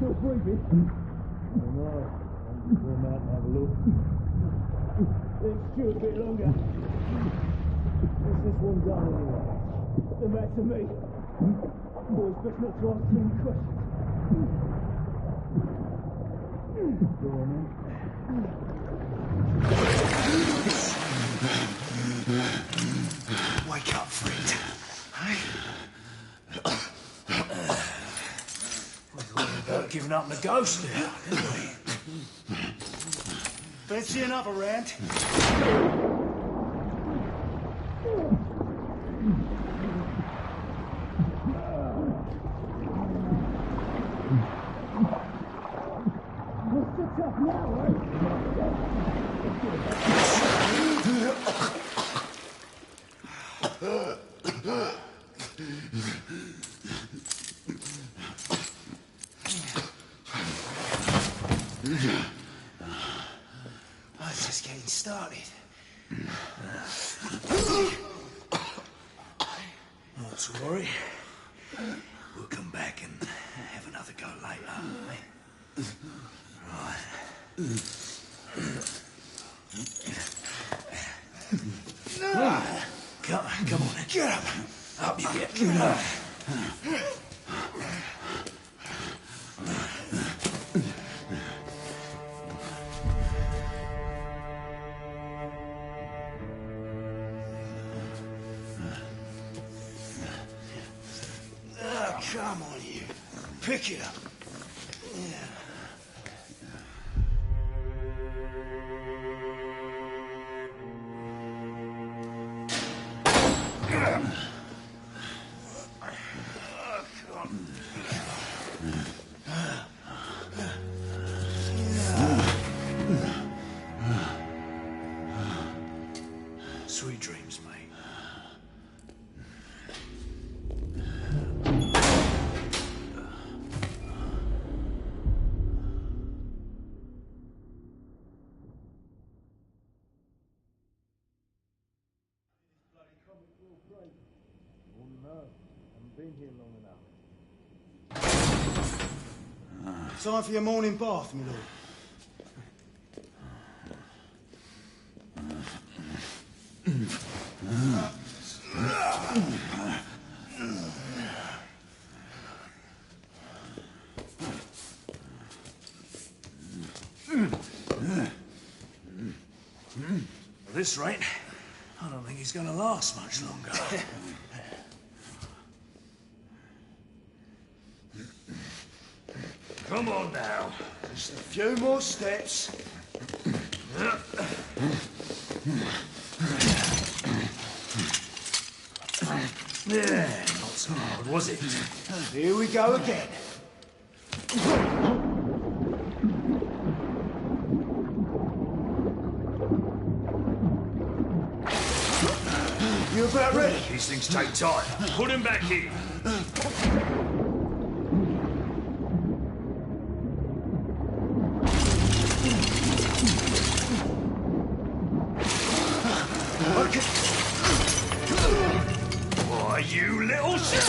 Still breathing? Oh no. I'm just going out and have a look. Let's do a bit longer. What's this one done anyway? Then back to me. Boys, best not to ask too many questions. Go on then. Wake up, friend. Hey? We thought about giving up the ghost now, didn't we? Fancy another round? What's the tough now, eh? Oh, it's just getting started. Not to worry. We'll come back and have another go later. Eh? Right. Come on, get up. Up you get. Come on, you. Pick it up. Yeah. Sweet dreams, mate. Oh no, I haven't been here long enough. Time for your morning bath, my lord. At this rate, I don't think he's going to last much longer. Come on now. Just a few more steps. Yeah, not so hard, was it? Here we go again. You about ready? These things take time. Put him back in. Why, you little shit!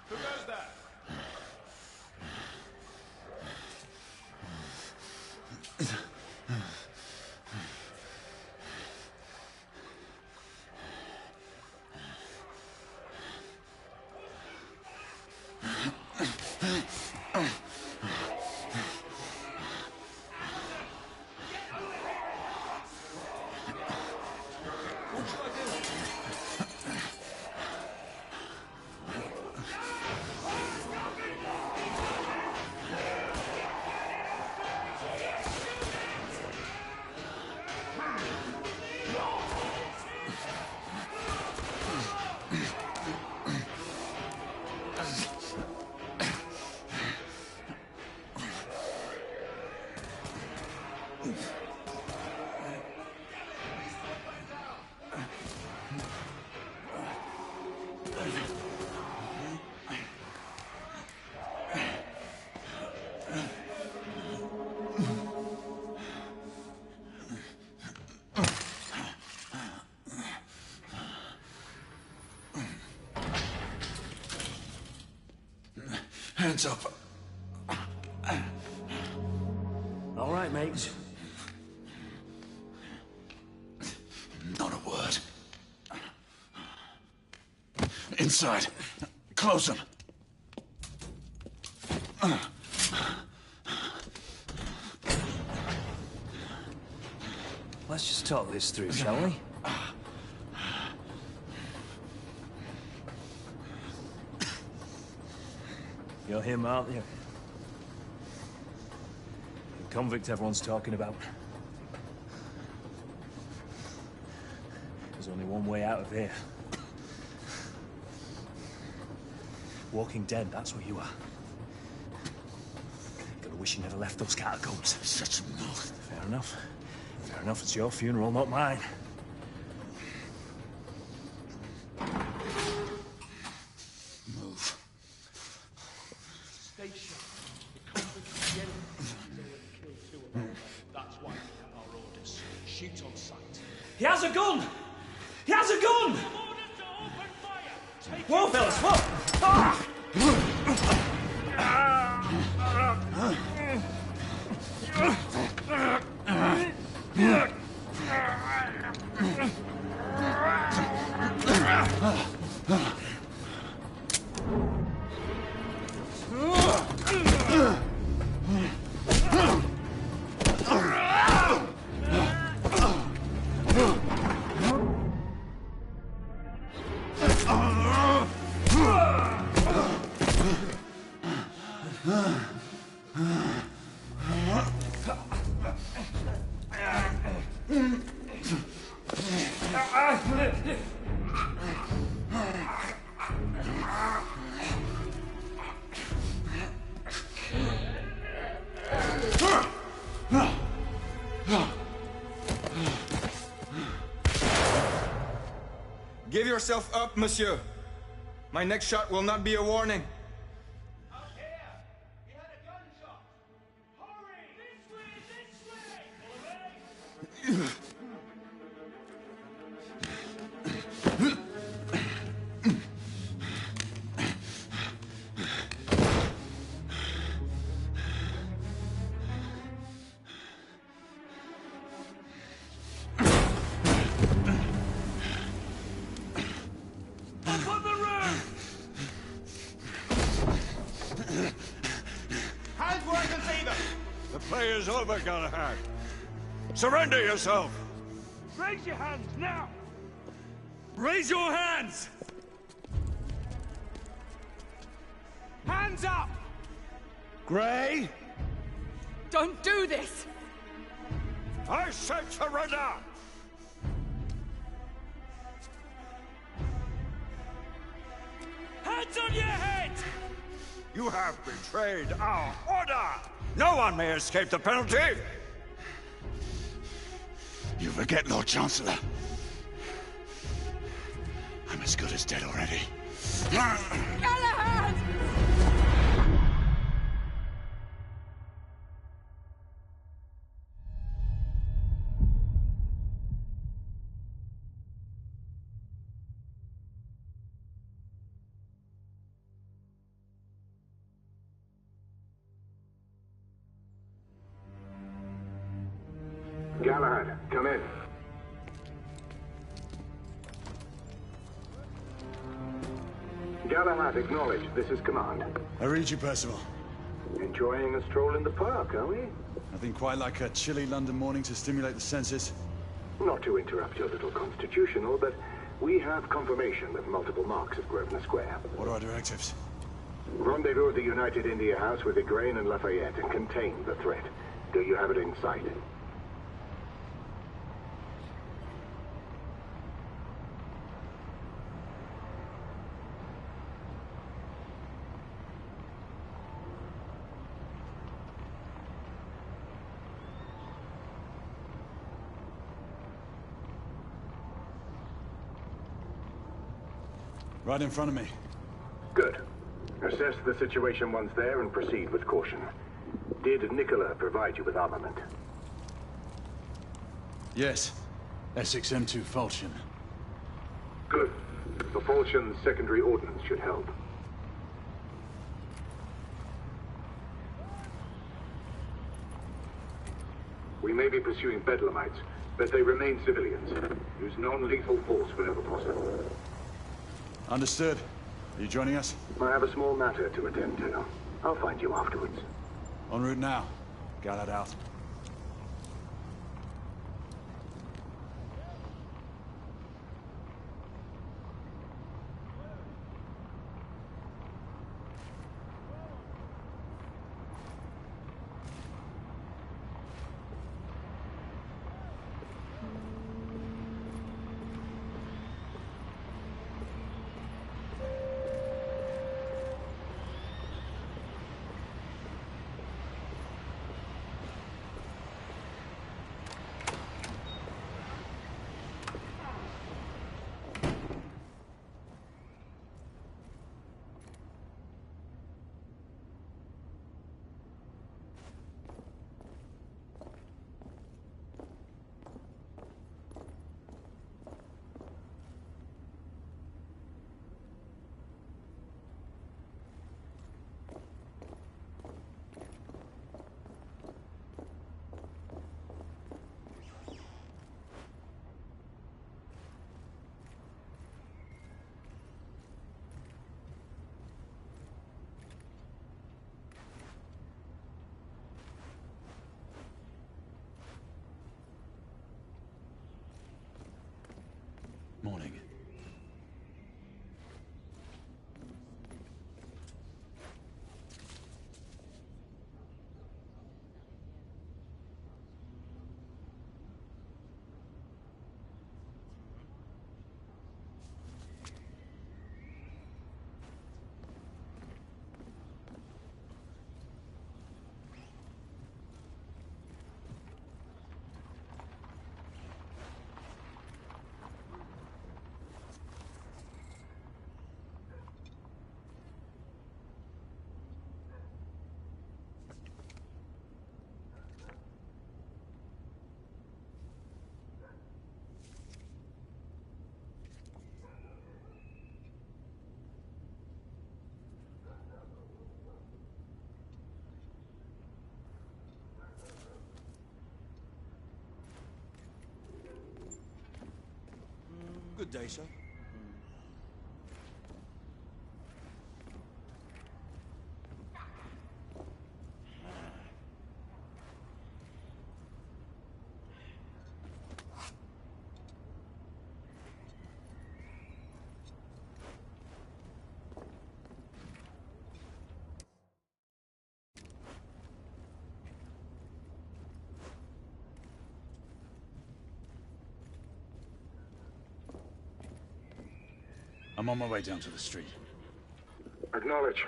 Who does that? Hands up. All right, mates. Not a word. Inside. Close them. Let's just talk this through, shall we? You're him, aren't you? The convict everyone's talking about. There's only one way out of here. Walking Dead, that's where you are. Gotta wish you never left those catacombs. Such a mouth. Fair enough. Fair enough, it's your funeral, not mine. Move. Stay sharp. The convicts again. They will kill two of our men. That's why we have our orders. Shoot on sight. He has a gun! He has a gun! Orders to open fire! Take Whoa, fellas, whoa! Ah! Give yourself up, monsieur. My next shot will not be a warning. Out here! He had a gunshot! Hurry! This way! This way! Hands where I can see them! The play is over, Galahad. Surrender yourself! Raise your hands now! Raise your hands! Hands up! Gray, Don't do this! I said surrender! It's on your head! You have betrayed our order! No one may escape the penalty! You forget, Lord Chancellor. I'm as good as dead already. Galahad! Galahad, come in. Galahad, acknowledge. This is command. I read you, Percival. Enjoying a stroll in the park, are we? Nothing quite like a chilly London morning to stimulate the senses. Not to interrupt your little constitutional, but we have confirmation of multiple marks at Grosvenor Square. What are our directives? Rendezvous at the United India House with Igraine and Lafayette and contain the threat. Do you have it in sight? Right in front of me. Good. Assess the situation once there and proceed with caution. Did Nicola provide you with armament? Yes. Essex M2 Falchion. Good. The Falchion's secondary ordnance should help. We may be pursuing Bedlamites, but they remain civilians. Use non-lethal force whenever possible. Understood. Are you joining us? I have a small matter to attend to. I'll find you afterwards. En route now. Galahad out. Morning. Good day, sir. I'm on my way down to the street. Acknowledge.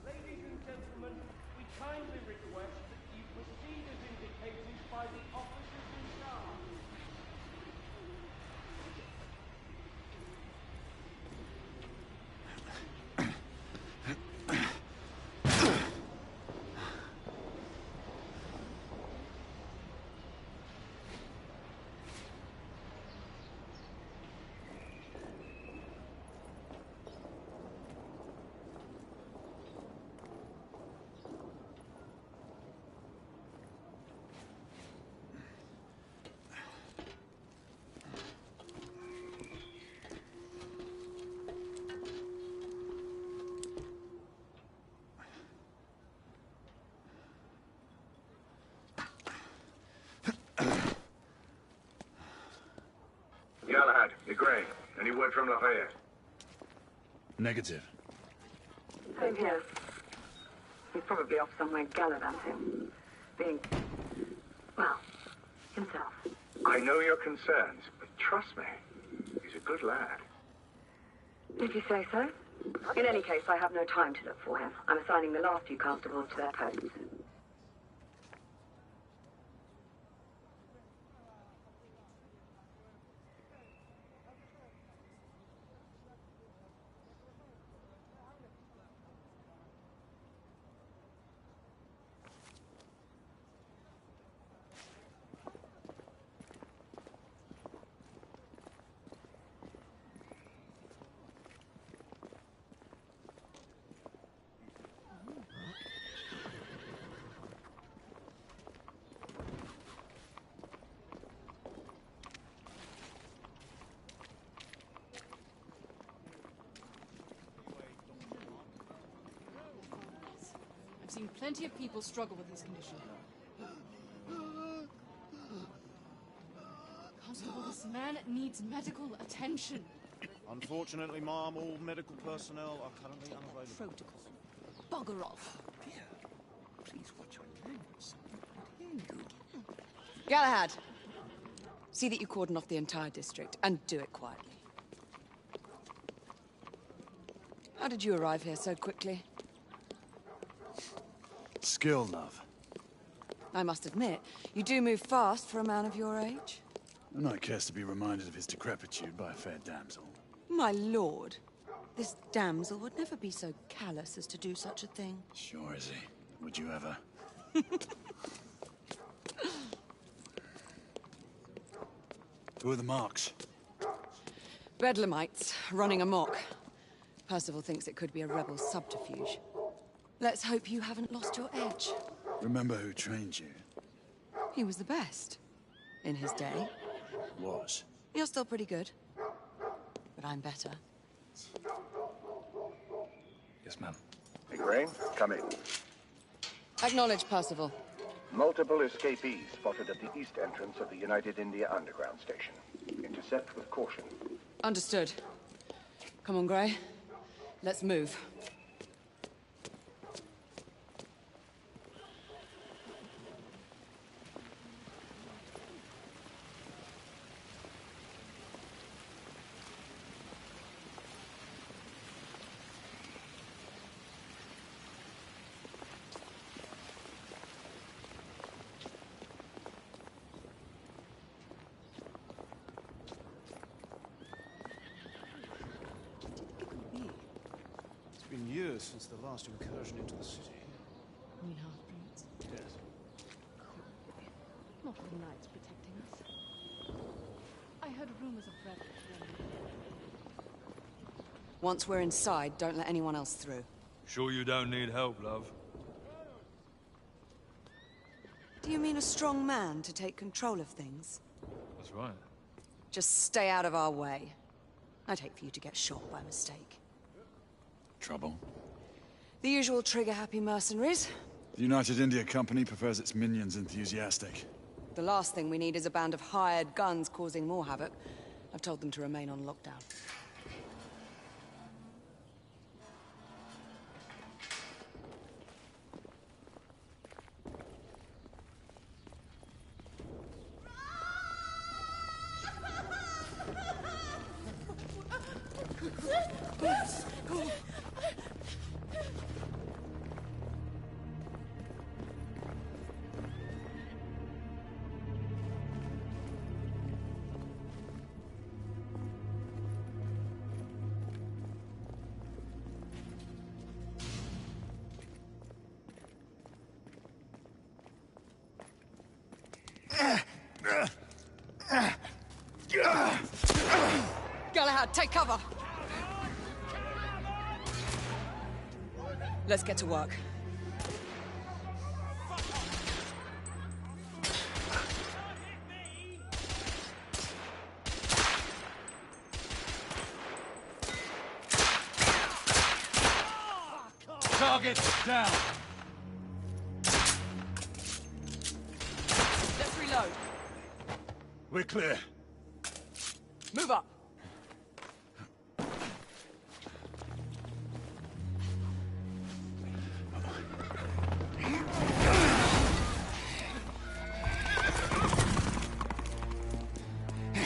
Ladies and gentlemen, we kindly request that you proceed as indicated by the officers in charge. Galahad, you're Gray. Any word from Lafayette? Negative. Same here. He's probably off somewhere gallivanting. Being, well, himself. I know your concerns, but trust me, he's a good lad. If you say so. In any case, I have no time to look for him. I'm assigning the last few constables to their posts. I've seen plenty of people struggle with his condition. Constable, this man needs medical attention. Unfortunately, ma'am, all medical personnel are currently unavailable. Protocol. Bugger off. Please watch your language. Galahad, see that you cordon off the entire district, and do it quietly. How did you arrive here so quickly? Skill, love. I must admit, you do move fast for a man of your age. A knight cares to be reminded of his decrepitude by a fair damsel. My lord, this damsel would never be so callous as to do such a thing. Sure is he. Would you ever? Who are the marks? Bedlamites, running amok. Percival thinks it could be a rebel subterfuge. Let's hope you haven't lost your edge. Remember who trained you? He was the best. In his day. Was. You're still pretty good. But I'm better. Yes, ma'am. Hey, Gray, come in. Acknowledge, Percival. Multiple escapees spotted at the east entrance of the United India Underground Station. Intercept with caution. Understood. Come on, Gray. Let's move. It's been years since the last incursion into the city. You mean half-breeds? Yes. Not the knights protecting us. I heard rumors of rebels. Once we're inside, don't let anyone else through. Sure you don't need help, love? Do you mean a strong man to take control of things? That's right. Just stay out of our way. I'd hate for you to get shot by mistake. Trouble? The usual trigger-happy mercenaries. The United India Company prefers its minions enthusiastic. The last thing we need is a band of hired guns causing more havoc. I've told them to remain on lockdown. Galahad, take cover! Let's get to work. Target down. Let's reload. We're clear. Move up.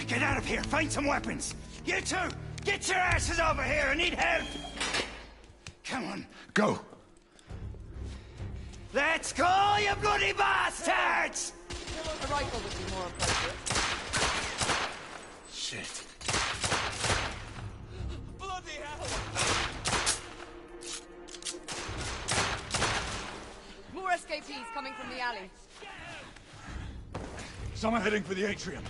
Get out of here! Find some weapons! You two! Get your asses over here! I need help! Come on. Go. Let's go, you bloody bastards! A rifle would be more appropriate. Shit. Bloody hell! More escapees coming from the alley. Someone heading for the atrium.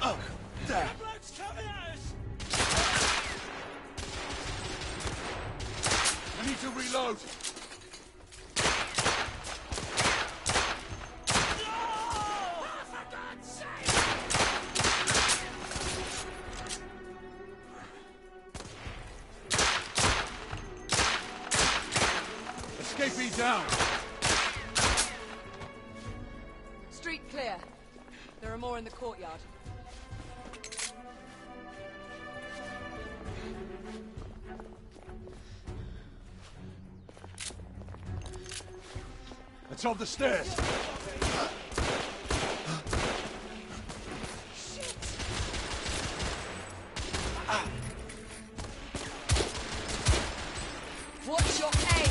Oh, there. Bloke's coming at us! I need to reload. Escapee down. Street clear. There are more in the courtyard. It's up the stairs. What's your aim?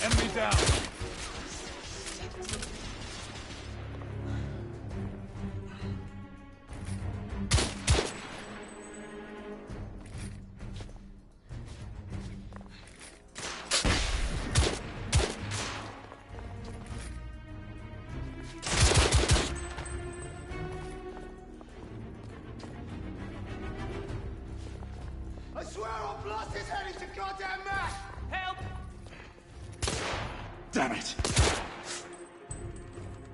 Enemy down. I swear I'll blast his head into goddamn mash! Help! Damn it.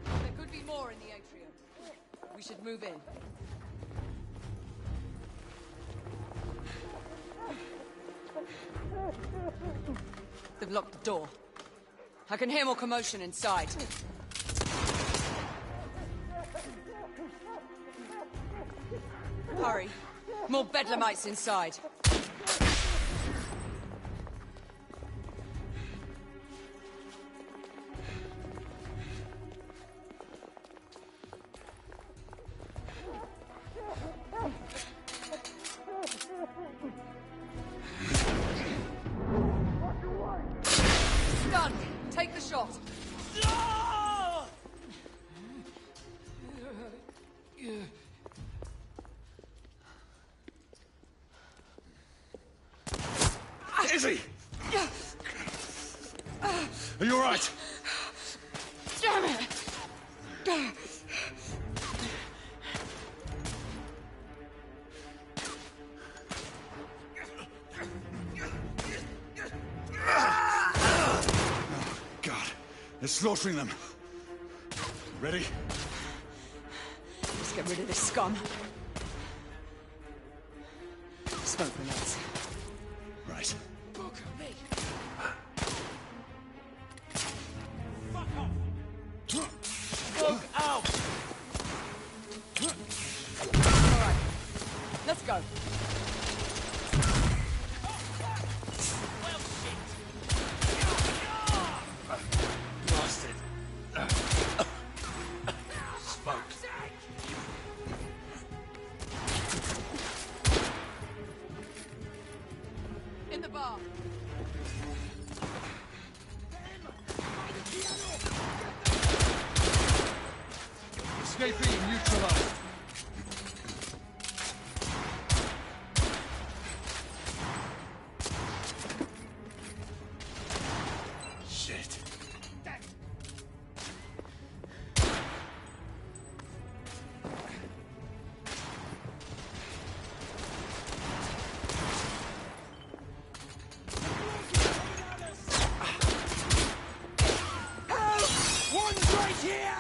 There could be more in the atrium. We should move in. They've locked the door. I can hear more commotion inside. Hurry. More bedlamites inside. Stunned. Take the shot. Izzy! Are you all right? Damn it! God, they're slaughtering them. Ready? Let's get rid of this scum. Smoke grenades. Right. Look at me! Fuck off! Look out! Alright. Let's go. Well, shit! Bastard. Smoke. escapee neutralized. Shit. One's right here!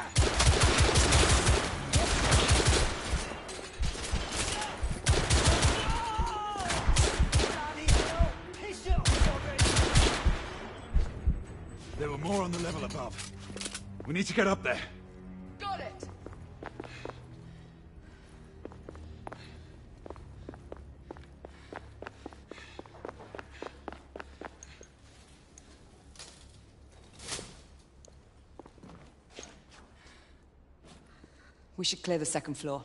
There were more on the level above. We need to get up there. Got it! We should clear the second floor.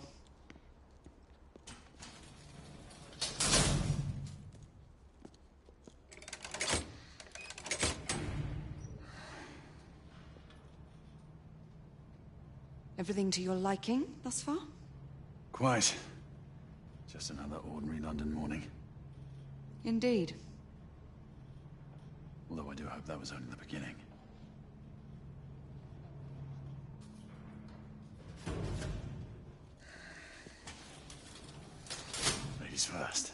Everything to your liking thus far? Quite. Just another ordinary London morning. Indeed. Although I do hope that was only the beginning. Ladies first.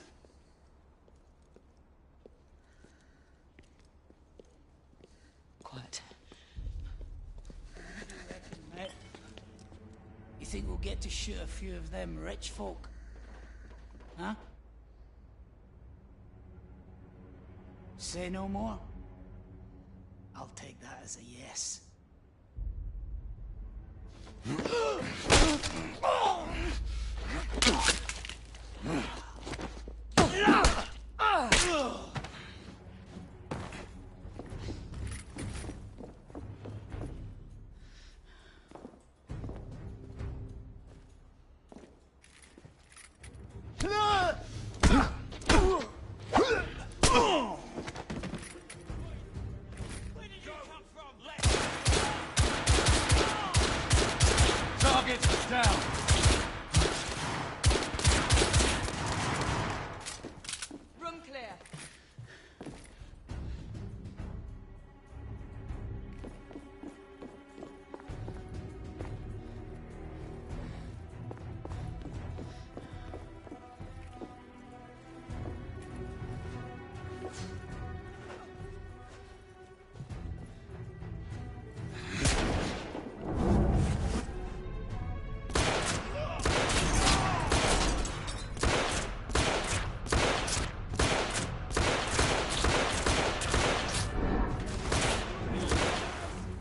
Quiet. Mate, you think we'll get to shoot a few of them rich folk? Huh? Say no more? I'll take that as a yes. Target's down. Room clear.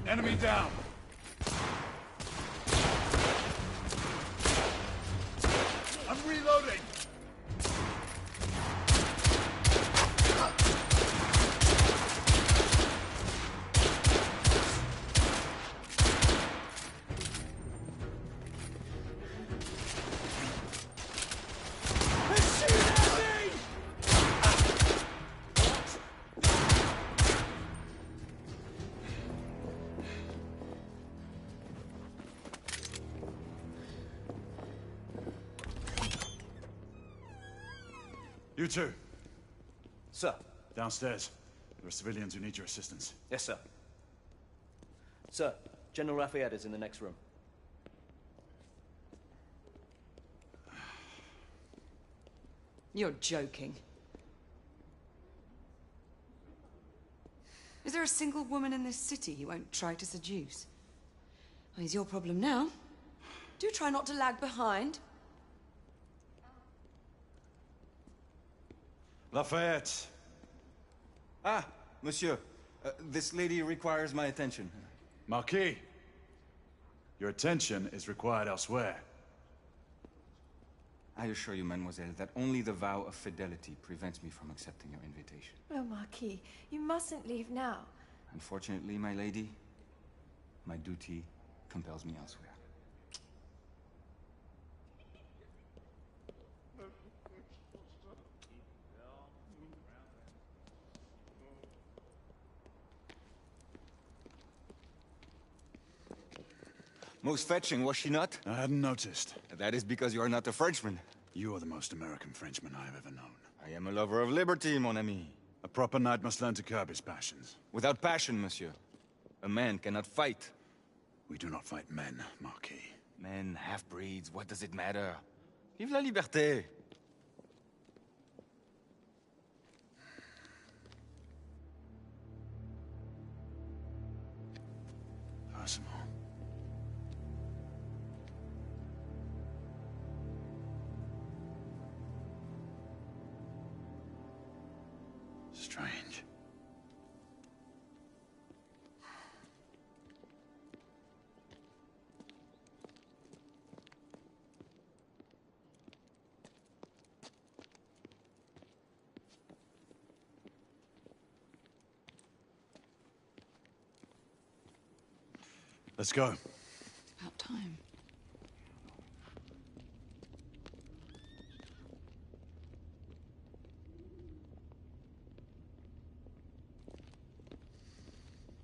Enemy down. I'm reloading. You two. Sir. Downstairs. There are civilians who need your assistance. Yes, sir. Sir, General Lafayette is in the next room. You're joking. Is there a single woman in this city he won't try to seduce? Well, he's your problem now. Do try not to lag behind. Lafayette. Ah, monsieur. This lady requires my attention. Marquis. Your attention is required elsewhere. I assure you, mademoiselle, that only the vow of fidelity prevents me from accepting your invitation. Oh, Marquis, you mustn't leave now. Unfortunately, my lady, my duty compels me elsewhere. Most fetching, was she not? I hadn't noticed. That is because you are not a Frenchman. You are the most American Frenchman I have ever known. I am a lover of liberty, mon ami. A proper knight must learn to curb his passions. Without passion, monsieur. A man cannot fight. We do not fight men, Marquis. Men, half-breeds, what does it matter? Vive la liberté! Personal. Strange. Let's go. About time.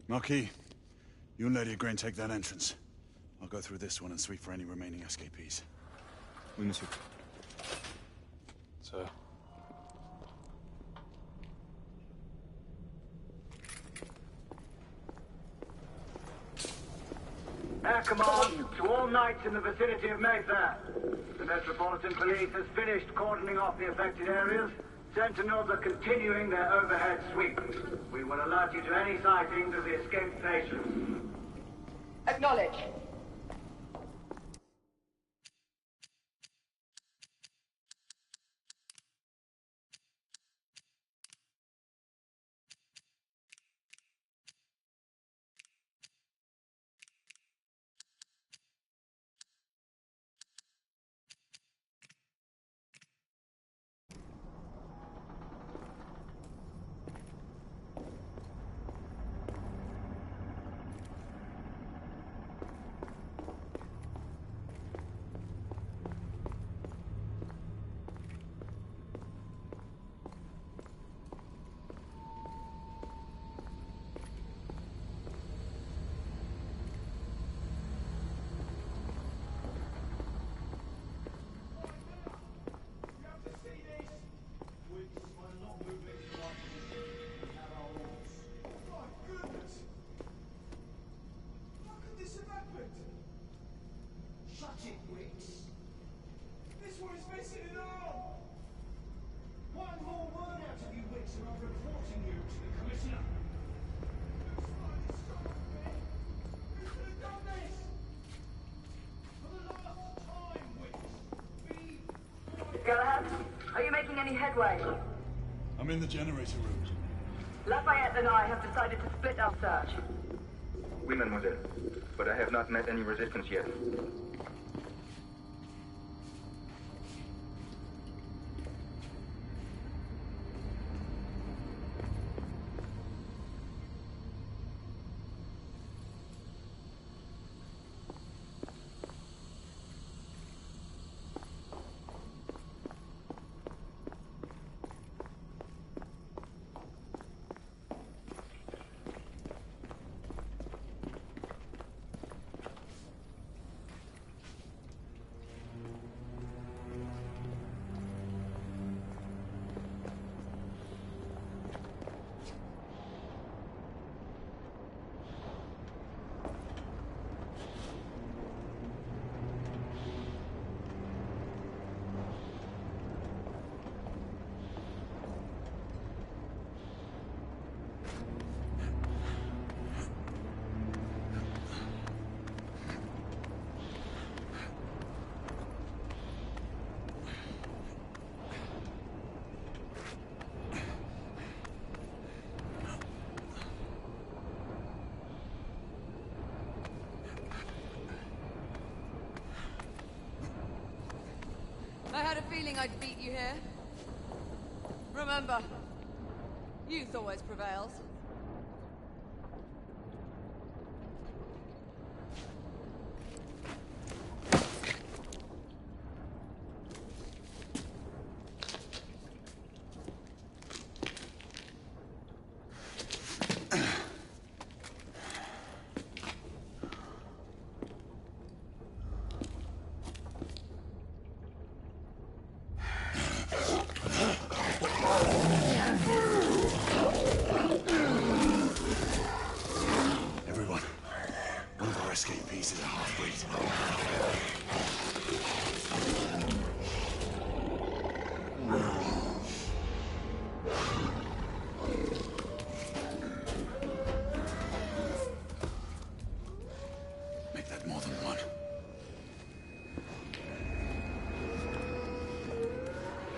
Marquis, you and Lady Grain take that entrance. I'll go through this one and sweep for any remaining escapees. Oui, monsieur. Sir. Air command to all knights in the vicinity of Mayfair. The Metropolitan Police has finished cordoning off the affected areas. Sentinels are continuing their overhead sweep. We will alert you to any sightings of the escaped patients. Acknowledge. Galahad, are you making any headway? I'm in the generator room. Lafayette and I have decided to split our search. Oui, mademoiselle. But I have not met any resistance yet. I had a feeling I'd beat you here. Remember, youth always prevails.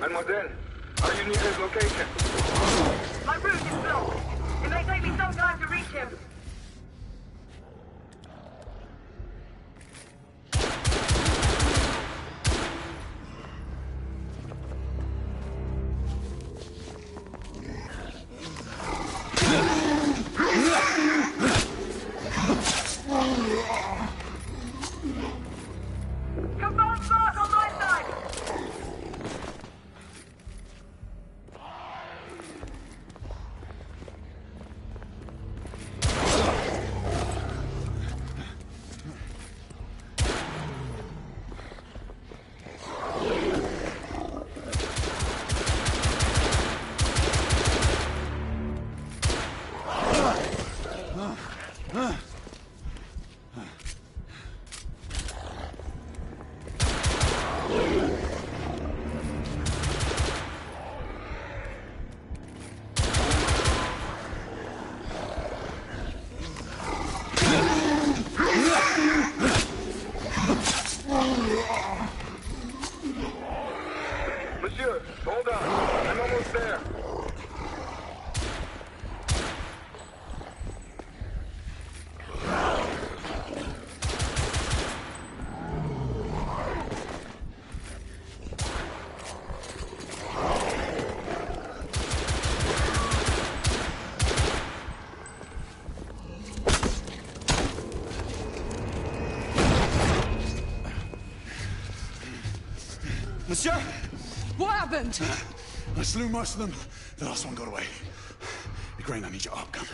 Mademoiselle, are you near his location? My route is blocked. It may take me some time to reach him. Confirmed mark on my side! Monsieur, hold on. I'm almost there. Monsieur! What happened? I slew most of them. The last one got away. Igraine, I need your arc gun.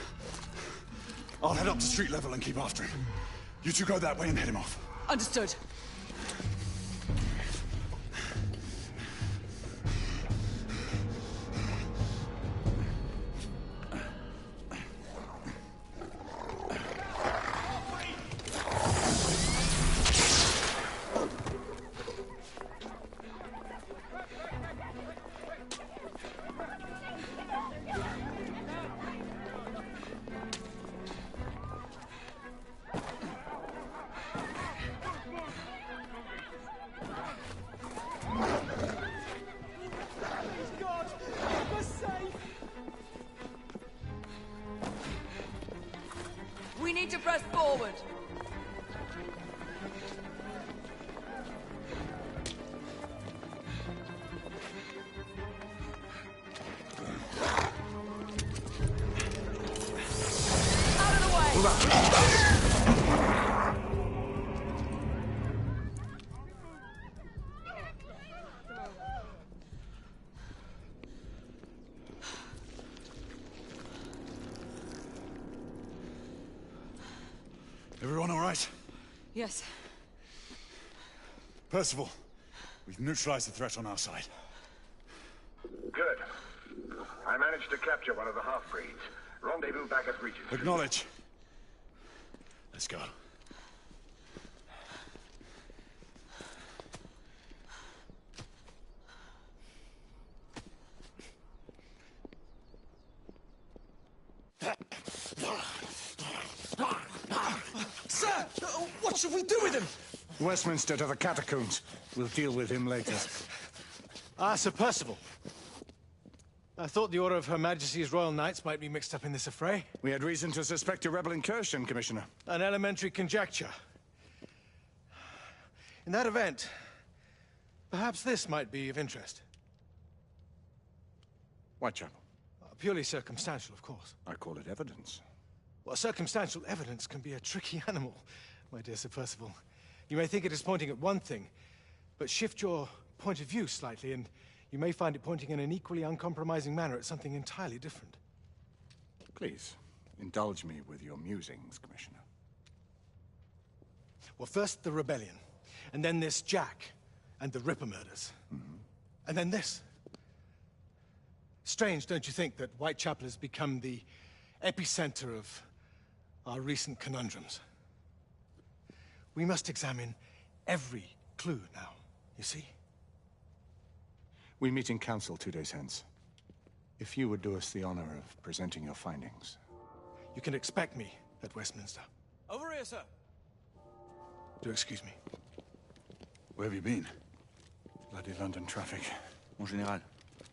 I'll head up to street level and keep after him. You two go that way and head him off. Understood. We need to press forward. Out of the way! Everyone all right? Yes. Percival, we've neutralized the threat on our side. Good. I managed to capture one of the half-breeds. Rendezvous back at Regent. Acknowledge. Let's go. Sir! What should we do with him? Westminster to the catacombs. We'll deal with him later. Ah, Sir Percival. I thought the Order of Her Majesty's Royal Knights might be mixed up in this affray. We had reason to suspect a rebel incursion, Commissioner. An elementary conjecture. In that event, perhaps this might be of interest. Whitechapel. Purely circumstantial, of course. I call it evidence. Well, circumstantial evidence can be a tricky animal, my dear Sir Percival. You may think it is pointing at one thing, but shift your point of view slightly, and you may find it pointing in an equally uncompromising manner at something entirely different. Please, indulge me with your musings, Commissioner. Well, first the rebellion, and then this Jack, and the Ripper murders. And then this. Strange, don't you think, that Whitechapel has become the epicenter of our recent conundrums? We must examine every clue now, you see? We meet in council 2 days hence. If you would do us the honor of presenting your findings. You can expect me at Westminster. Over here, sir. Do excuse me. Where have you been? Bloody London traffic. Mon Général,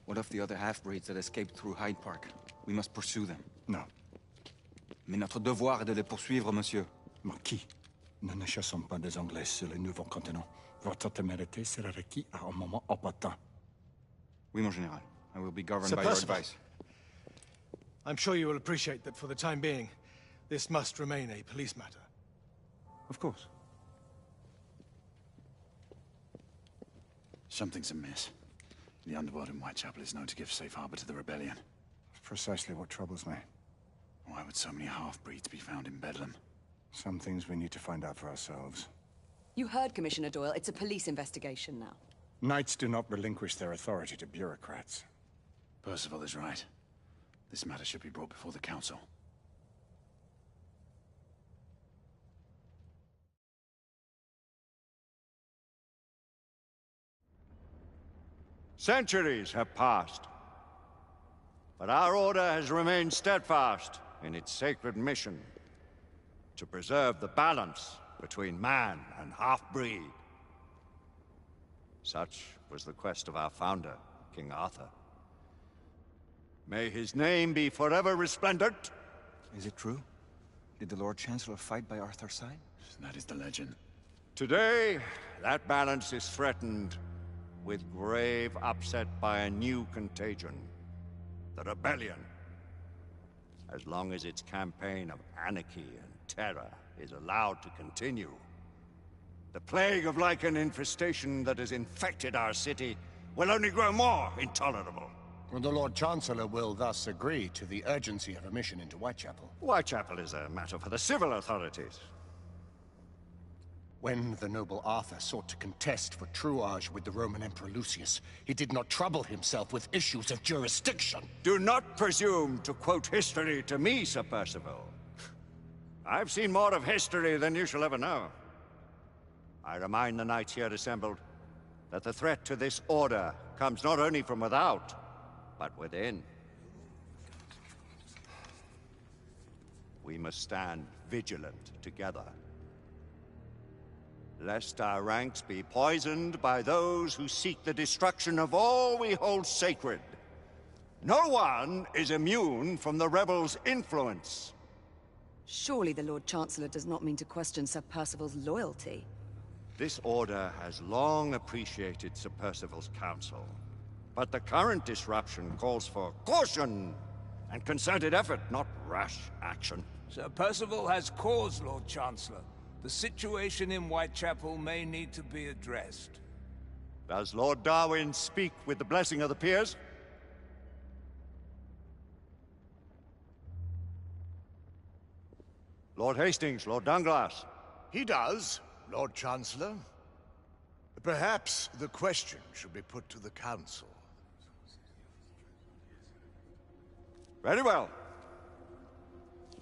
what of the other half-breeds that escaped through Hyde Park? We must pursue them. No. Mais notre devoir est de les poursuivre, monsieur. Marquis, nous ne chassons pas des Anglais sur le nouveau continent. Votre témérité sera requis à un moment opportun. Oui, mon Général. I will be governed Sir by Percival, your advice. I'm sure you will appreciate that for the time being, this must remain a police matter. Of course. Something's amiss. The underworld in Whitechapel is known to give safe harbor to the rebellion. Precisely what troubles me. Why would so many half-breeds be found in Bedlam? Some things we need to find out for ourselves. You heard Commissioner Doyle. It's a police investigation now. Knights do not relinquish their authority to bureaucrats. Percival is right. This matter should be brought before the Council. Centuries have passed, but our order has remained steadfast in its sacred mission to preserve the balance between man and half-breed. Such was the quest of our founder, King Arthur. May his name be forever resplendent. Is it true? Did the Lord Chancellor fight by Arthur's side? That is the legend. Today, that balance is threatened with grave upset by a new contagion, the rebellion. As long as its campaign of anarchy and terror is allowed to continue, the plague of lichen infestation that has infected our city will only grow more intolerable. Well, the Lord Chancellor will thus agree to the urgency of a mission into Whitechapel. Whitechapel is a matter for the civil authorities. When the noble Arthur sought to contest for truage with the Roman Emperor Lucius, he did not trouble himself with issues of jurisdiction. Do not presume to quote history to me, Sir Percival. I've seen more of history than you shall ever know. I remind the knights here assembled that the threat to this order comes not only from without, but within. We must stand vigilant together, lest our ranks be poisoned by those who seek the destruction of all we hold sacred. No one is immune from the rebels' influence. Surely the Lord Chancellor does not mean to question Sir Percival's loyalty. This order has long appreciated Sir Percival's counsel, but the current disruption calls for caution and concerted effort, not rash action. Sir Percival has cause, Lord Chancellor. The situation in Whitechapel may need to be addressed. Does Lord Darwin speak with the blessing of the peers? Lord Hastings, Lord Dunglass. He does, Lord Chancellor. Perhaps the question should be put to the Council. Very well.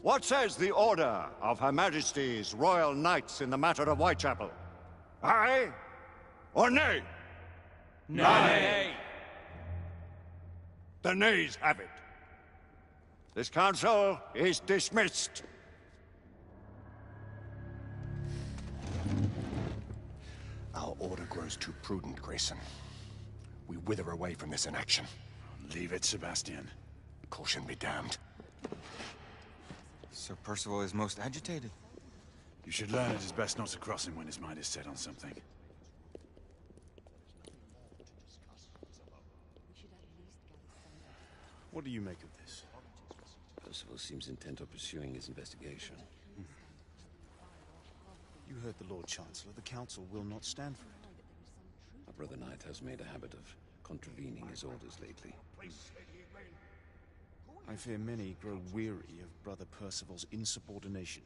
What says the Order of Her Majesty's Royal Knights in the matter of Whitechapel? Aye or nay? Nay. The nays have it. This council is dismissed. Our order grows too prudent, Grayson. We wither away from this inaction. Leave it, Sebastian. Caution be damned. Sir Percival is most agitated. You should learn it is best not to cross him when his mind is set on something. What do you make of this? Percival seems intent on pursuing his investigation. You heard the Lord Chancellor. The Council will not stand for it. Our brother knight has made a habit of contravening his orders lately. I fear many grow weary of Brother Percival's insubordination.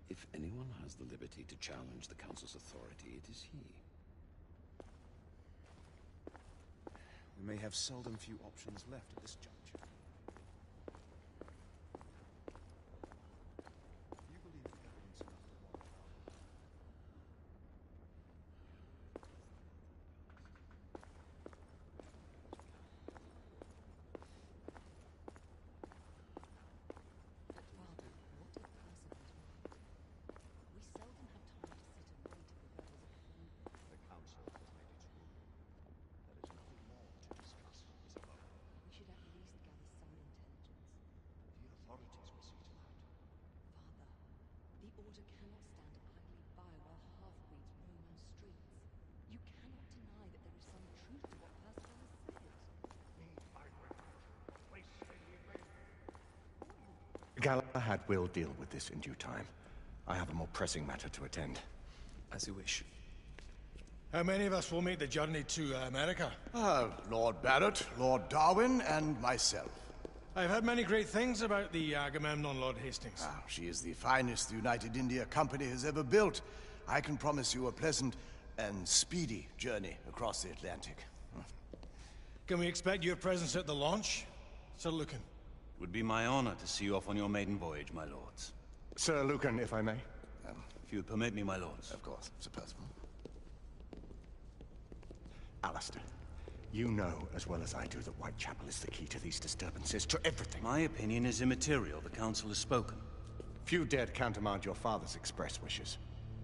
If anyone has the liberty to challenge the Council's authority, it is he. We may have seldom few options left at this juncture. Order cannot stand idly by while half-breeds roam our streets. You cannot deny that there is some truth to what Percival has said. Galahad will deal with this in due time. I have a more pressing matter to attend. As you wish. How many of us will make the journey to America? Lord Barrett, Lord Darwin, and myself. I've heard many great things about the Agamemnon, Lord Hastings. She is the finest the United India Company has ever built. I can promise you a pleasant and speedy journey across the Atlantic. Can we expect your presence at the launch, Sir Lucan? It would be my honor to see you off on your maiden voyage, my lords. Sir Lucan, if I may? If you would permit me, my lords. Of course, Sir Percival. Alistair, you know as well as I do that Whitechapel is the key to these disturbances, to everything. My opinion is immaterial. The Council has spoken. Few dared countermand your father's express wishes.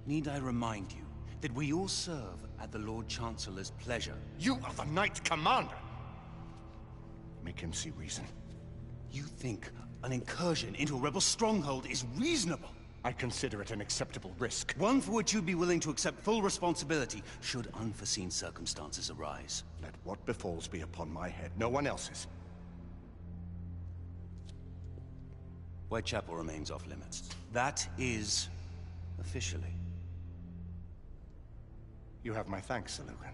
Need I remind you that we all serve at the Lord Chancellor's pleasure? You are the Knight Commander! Make him see reason. You think an incursion into a rebel stronghold is reasonable? I consider it an acceptable risk. One for which you'd be willing to accept full responsibility should unforeseen circumstances arise. Let what befalls be upon my head, no one else's. Whitechapel remains off limits. That is officially. You have my thanks, Sir Lucan.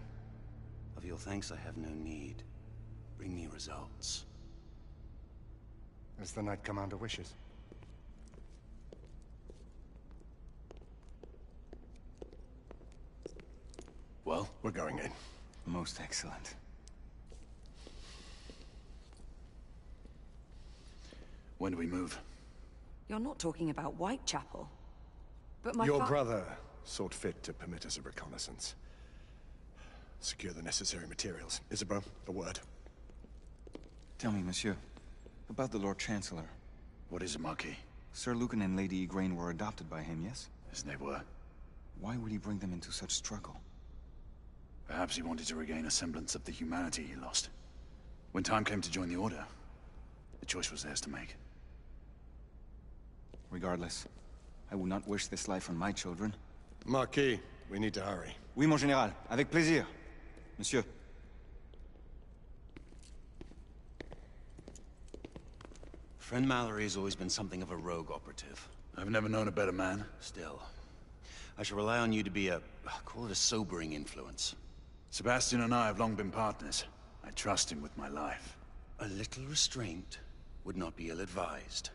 Of your thanks I have no need. Bring me results. As the Knight Commander wishes. Well? We're going in. Most excellent. When do we move? You're not talking about Whitechapel. But Your brother sought fit to permit us a reconnaissance. Secure the necessary materials. Isabeau, a word. Tell me, monsieur, about the Lord Chancellor. What is it, Marquis? Sir Lucan and Lady Igraine were adopted by him, yes? Yes, they were. Why would he bring them into such struggle? Perhaps he wanted to regain a semblance of the humanity he lost. When time came to join the Order, the choice was theirs to make. Regardless, I would not wish this life on my children. Marquis, we need to hurry. Oui, mon général. Avec plaisir. Monsieur. Friend Mallory has always been something of a rogue operative. I've never known a better man. Still, I shall rely on you to be call it a sobering influence. Sebastian and I have long been partners. I trust him with my life. A little restraint would not be ill-advised.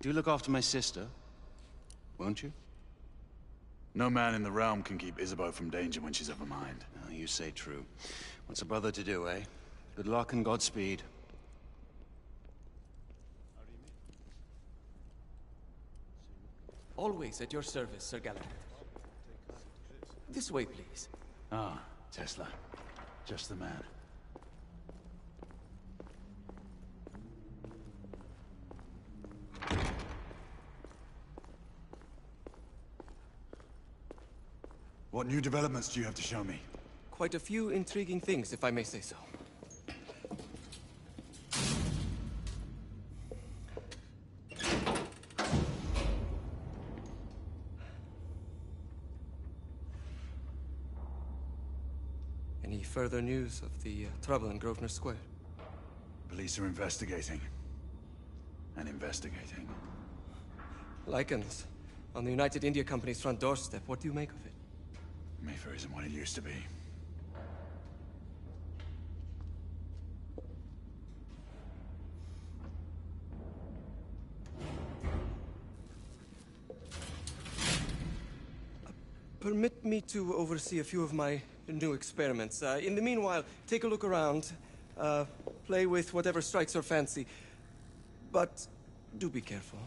Do look after my sister, won't you? No man in the realm can keep Isabeau from danger when she's of a mind. Oh, you say true. What's a brother to do, eh? Good luck and Godspeed. Always at your service, Sir Galahad. This way, please. Ah, Tesla. Just the man. What new developments do you have to show me? Quite a few intriguing things, if I may say so. Any further news of the trouble in Grosvenor Square? Police are investigating. And investigating. Lycans, on the United India Company's front doorstep. What do you make of it? Mayfair isn't what it used to be. Permit me to oversee a few of my new experiments. In the meanwhile, take a look around. Play with whatever strikes your fancy. But do be careful.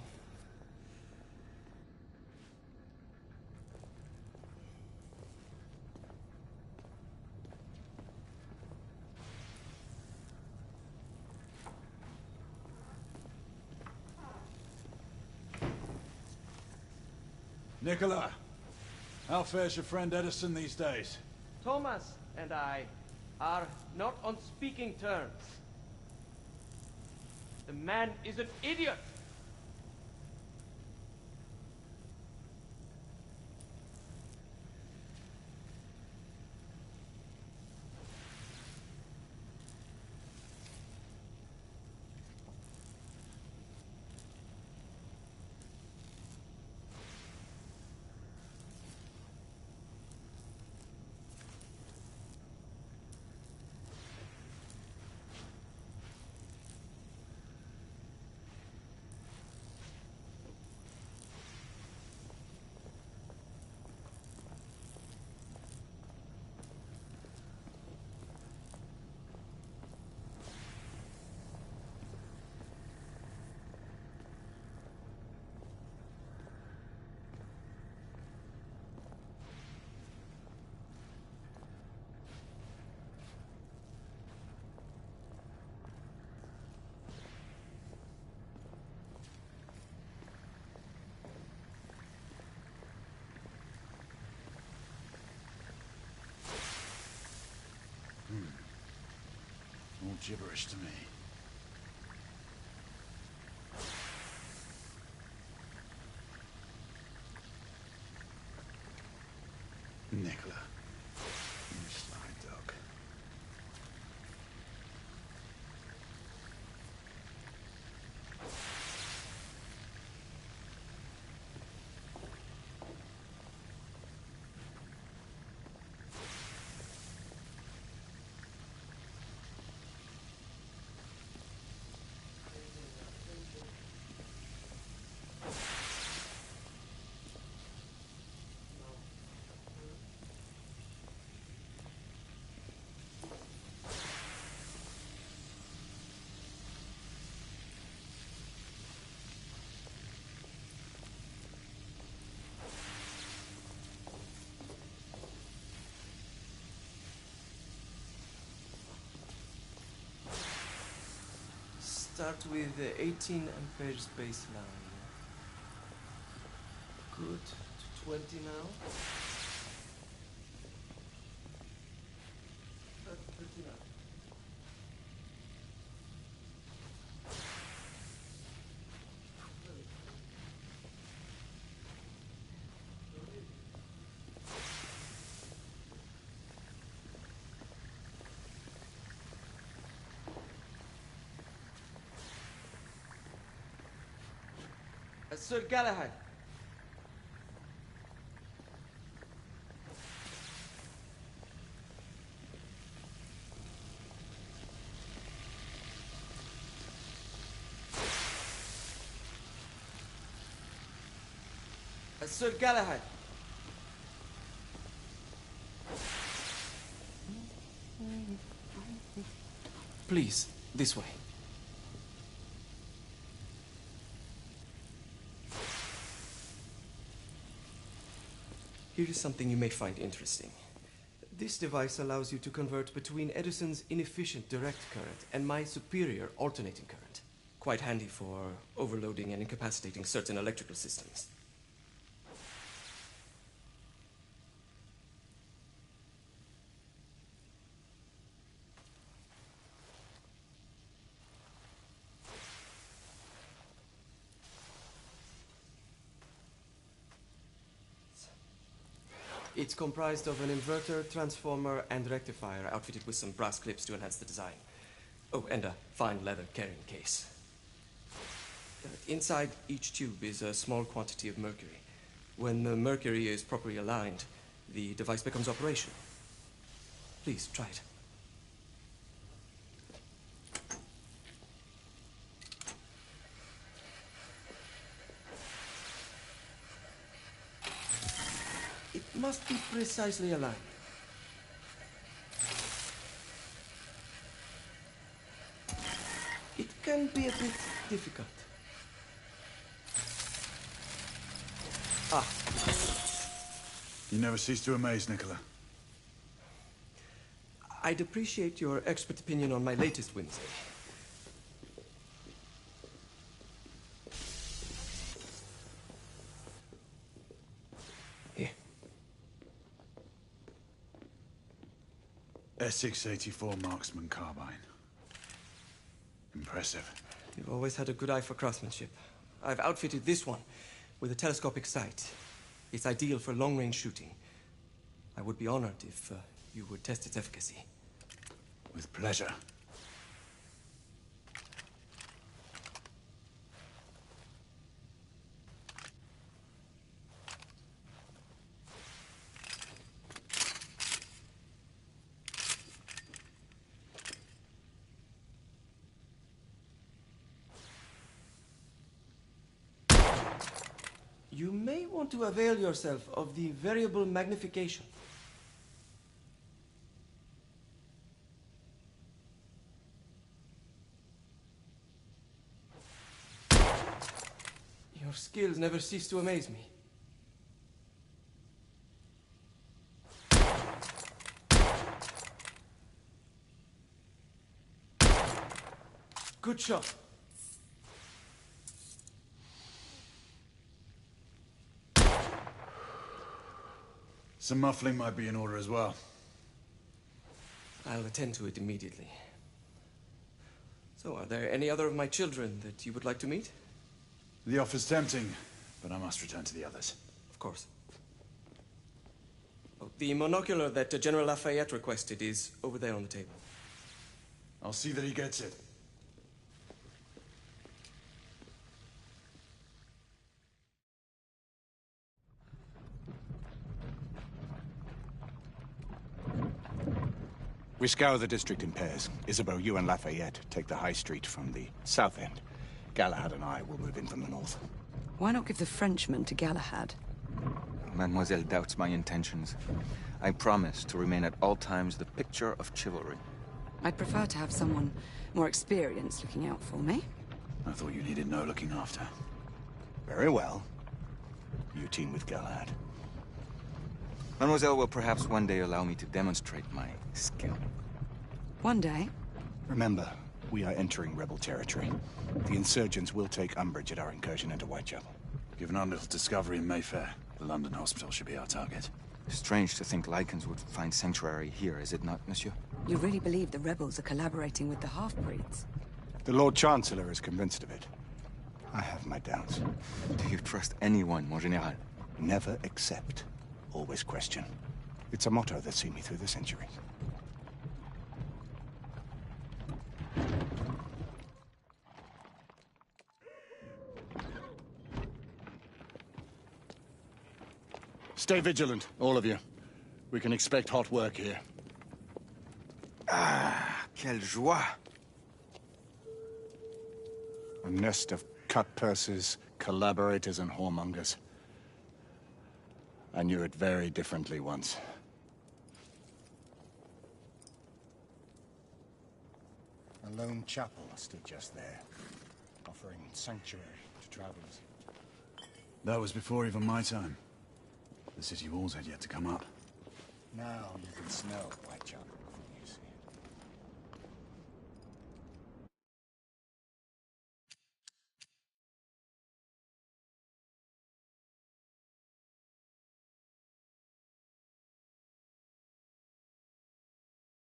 Nicola, how fares your friend Edison these days? Thomas and I are not on speaking terms. The man is an idiot. gibberish to me. Nicola, you sly dog. Start with 18 amperes baseline. Good. To 20 now. 39. Sir Galahad. Sir Galahad. Please, this way. Here is something you may find interesting. This device allows you to convert between Edison's inefficient direct current and my superior alternating current. Quite handy for overloading and incapacitating certain electrical systems. It's comprised of an inverter, transformer, and rectifier outfitted with some brass clips to enhance the design. Oh, and a fine leather carrying case. Inside each tube is a small quantity of mercury. When the mercury is properly aligned, the device becomes operational. Please, try it. It must be precisely aligned. It can be a bit difficult. Ah. You never cease to amaze, Nicola. I'd appreciate your expert opinion on my latest Wednesday. Essex 84 Marksman Carbine. Impressive. You've always had a good eye for craftsmanship. I've outfitted this one with a telescopic sight. It's ideal for long-range shooting. I would be honored if you would test its efficacy. With pleasure. You may want to avail yourself of the variable magnification. Your skills never cease to amaze me. Good shot. Some muffling might be in order as well. I'll attend to it immediately. So, are there any other of my children that you would like to meet? The offer's tempting, but I must return to the others. Of course. Oh, the monocular that General Lafayette requested is over there on the table. I'll see that he gets it. We scour the district in pairs. Isabeau, you and Lafayette take the high street from the south end. Galahad and I will move in from the north. Why not give the Frenchman to Galahad? Mademoiselle doubts my intentions. I promise to remain at all times the picture of chivalry. I'd prefer to have someone more experienced looking out for me. I thought you needed no looking after. Very well. You team with Galahad. Mademoiselle will perhaps one day allow me to demonstrate my skill. One day? Remember, we are entering rebel territory. The insurgents will take umbrage at our incursion into Whitechapel. Given our little discovery in Mayfair, the London hospital should be our target. Strange to think Lycans would find sanctuary here, is it not, monsieur? You really believe the rebels are collaborating with the half-breeds? The Lord Chancellor is convinced of it. I have my doubts. Do you trust anyone, mon général? Never accept. Always question. It's a motto that's seen me through the centuries. Stay vigilant, all of you. We can expect hot work here. Ah, quelle joie! A nest of cut-pursers, collaborators, and whoremongers. I knew it very differently once. A lone chapel stood just there, offering sanctuary to travelers. That was before even my time. The city walls had yet to come up. Now you can smell